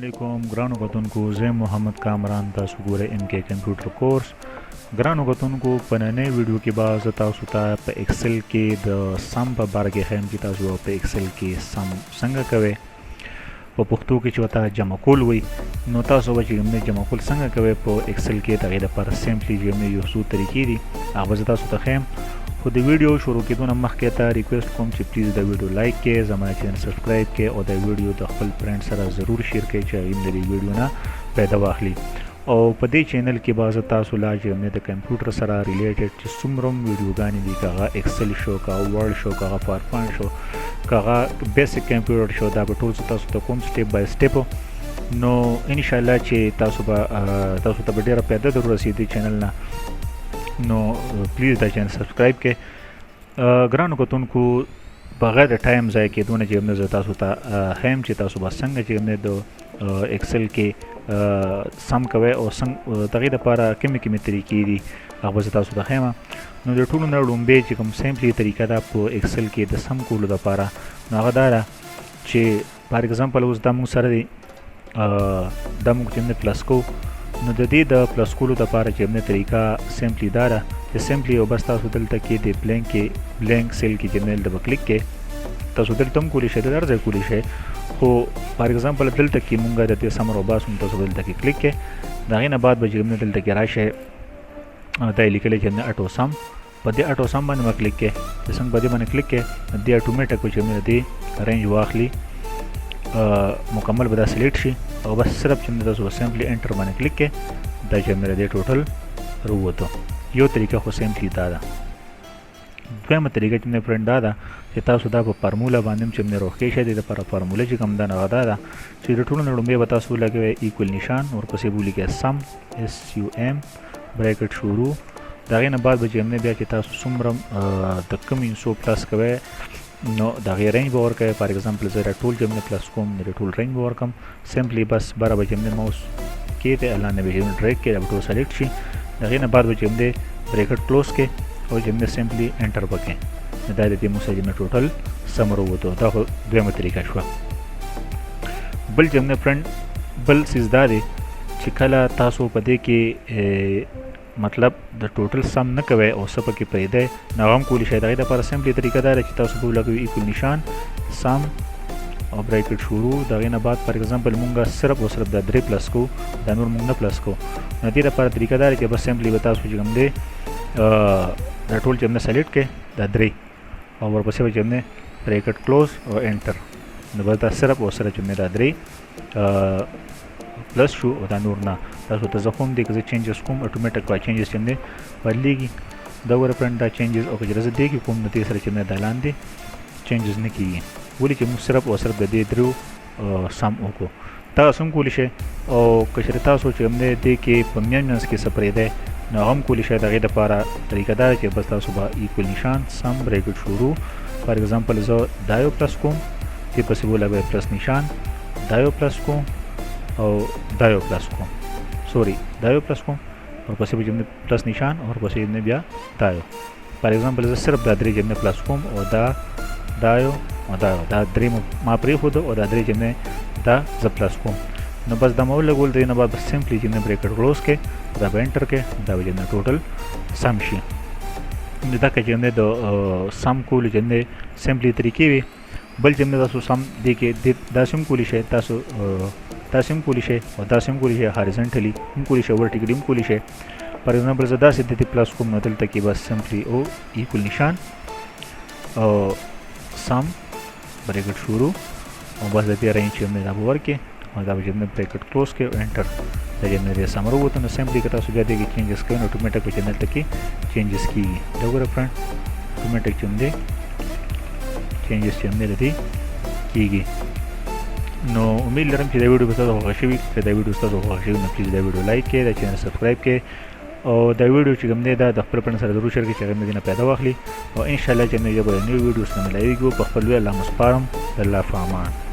علیکم ګرانو کتونکو زه محمد کامران تاسو ګورئ ام کې کمپیوټر کورس ګرانو کتونکو په نننۍ ویډیو کې به زه تاسو ته په ایکسل کې د سم په باره کې ښیم چې تاسو په ایکسل کې سم څنګه کوئ په پښتو کې چې ورته جمکول وایي نو تاسو به چې کوم جمکول څنګه کوئ په ایکسل کې د هغې دپاره سمپلي چې یو څو طریقې دي هغه به زه تاسو ته ښیم خو د ویډیو شروع کېدو نه مخکې ته ریکویسټ کوم چې پلیز د ویډیو لایک کړئ زما چینل سبسکرایب کړئ او د ویډیو د خپل فرینډ سره ضرور شیر کړئ چې هغوی هم د دې ویډیو نه فایده واخلي او په دې چینل کې به زه تاسو لا چې د کمپیوټر سره ریلیټډ چې څومره هم ویډیوګانې دي که هغه ایکسل شو که هغه ورډ شو که هغه پاورپوینټ شو که هغه بیسک کمپیوټر شو دا به ټول تاسو ته کوم سټیپ بای سټیپ نو انشاءالله چې تاسو ته به ډېره فایده در ورسېږي چینل نه نو پلیز دا چینل سبسکرایب کړئ ګرانو کتونکو بغیر د ټایم ضایع کېدو نه چې زه تاسو ته ښیم چې تاسو به څنګه چې د ایکسل کې سم کوئ او د هغې دپاره کومې طریقې دي هغه به زه تاسو ته ښیم نو د ټولو نه لومبۍ چې کوم سمپلي طریقه ده په ایکسل کې د سم کولو دپاره نو هغه دا ده چې فار ایګزامپل اوس دا موږ سره دی دا موږ چې پلس کوو نو د دې د پلس کولو دپاره چې طریقه سمپلي دا ده چې سمپلي او بس تاسو دلته کې د بلینک سیل کې چې دلته به کلیک کړئ تاسو دلته هم کولی شئ د هر ځای کولی شئ خو فار ایګزامپل دلته کې مونږ د دې سمر او باس تاسو دلته کې کلیک کړئ د هغې نه بعد به چې دلته کې راشئ دا یې لیکلی چې اټو سم په دې اټو سم باندې به کلیک کړئ چې څنګه په دې باندې کلیک کړئ دې اټومیټک به چې دې رینج واخلي مکمل به دا سلیکټ شي او بس صرف چې تاسو به سمپلي انټر باندې کلیک کړئ دا چې دې ټوټل راووتو یو طریقه خو سمپلي دا ده دویمه طریقه چې فرینډ دا ده چې تاسو دا په فارموله باندې هم چې روښکې شئ د دپاره فارموله چې کوم ده نو هغه دا ده چې د ټولو نه لومبۍ به تاسو ولګوئ ایکول نشان ورپسې به ولیکئ سم SUM بریکټ شروع د هغې نه بعد به چې بیا چې تاسو څومره د کوم څو پلس کوئ نو د هغې رینج به ورکوئ فار ایګزامپل زه دا ټول چې پلس کوم د ټول رینج به ورکړم سمپلي بس بره به چې ماوس کېږدئ لاندې به ډریګ کړئ دا به ټول سلیکټ شي د هغې نه بعد به چې بریکټ کلوز کړئ او چې سمپلي انټر به کړئ نو دا د دې موږ سره ټوټل سم راووتو دا خو دویمه طریقه شوه بل چې فرینډ بل څیز دا دی چې کله تاسو په دې کې مطلب د ټوټل سم نه کوئ او څه پکې پرېږدئ نو هغه هم کولی شئ د هغې دپاره سمپلي طریقه دا ده چې تاسو به ولګوئ ایکول نشان سم او بریکټ شروع د هغې نه بعد فار ایګزامپل مونږ صرف او صرف دا 3 پلس کوو دا نور مونږ نه پلس کوو نو دې دپاره طریقه دا ده چې بس سمپلي به تاسو چې کوم دی دا ټول چې سلیکټ کړئ دا 3 او ورپسې به چې بریکټ کلوز او انټر نو بس دا صرف او صرف چې دا 3 پلس شو او دا نور نه تاسو ته زه خو هم دی که زه چینجز کوم اټومیټک با چینجز چې بدلېږي دا وګوره فرینډ دا چینجز او که چېرې زه دې کې کوم نو دې سره چې دا لاندې چینجز نه کېږي ولې چې موږ صرف او صرف د دې 3 سم وکړو تاسو هم کولی شئ او که چېرې تاسو چې دې کې په منځ کې څه پرېږدئ نو هغه هم کولی شئ د هغې دپاره طریقه دا ده چې بس تاسو به ایکول نشان سم بریکټ شروع فار ایګزامپل زه دا یو پلس کوم دې پسې به ولګوئ پلس نشان دا یو پلس کوم او دا یو پلس کوم سوري دا یو پلس کوم ورپسې به پلس نشان او ورپسې بیا دا یو فار ایګزامپل زه صرف دا 3 پلس کوم او دا یو او دا 3 ما پرېښودو او دا 3 دا زه پلس کوم نو بس دا مو ولګول دی نه بعد بس سمپلي چې بریکټ کلوز کړئ دا به انټر کړئ دا به ټوټل سم شي دا که چې د سم کولو چې سمپلي طریقې وي بل چې تاسو سم دی کې داسې هم کولی شئ تاسو هم کولی شئ او داسې هم کولی شئ هاریزنټلي هم کولی شئ ورټیکلي هم کولی شئ فار ایګزامپل زه داسې د پلس کوم نو دلته کې بس سمپلي او ایکول نشان او سم بریکټ شروع او بس د دې رینج چې دا به ورکړئ او دا به چې بریکټ کلوز کړئ او انټر دا چې دې سم راووتو نو سمپلي که تاسو بیا دې کې چینجز کوئ نو اټومیټک به چې دلته کې چینجز کېږي دا وګوره فرینډ اټومیټک چې چینجز چې د دې کېږي نو امید لرم چې دا ویډیو به تاسو خوښ شوي که دا ویډیو تاسو خوښ شوي نو پلیز دا ویډیو لایک کړئ دا چینل سبسکرایب کړئ او دا ویډیو چې کوم دی دا د خپل فرینډ سره ضرور شیر کړئ چې هغه مې دې نه فایده واخلي او انشاءالله چې موږ به د نوي ویډیوز نه ملایوي په خپل لوی الله مو سپارم د الله په امان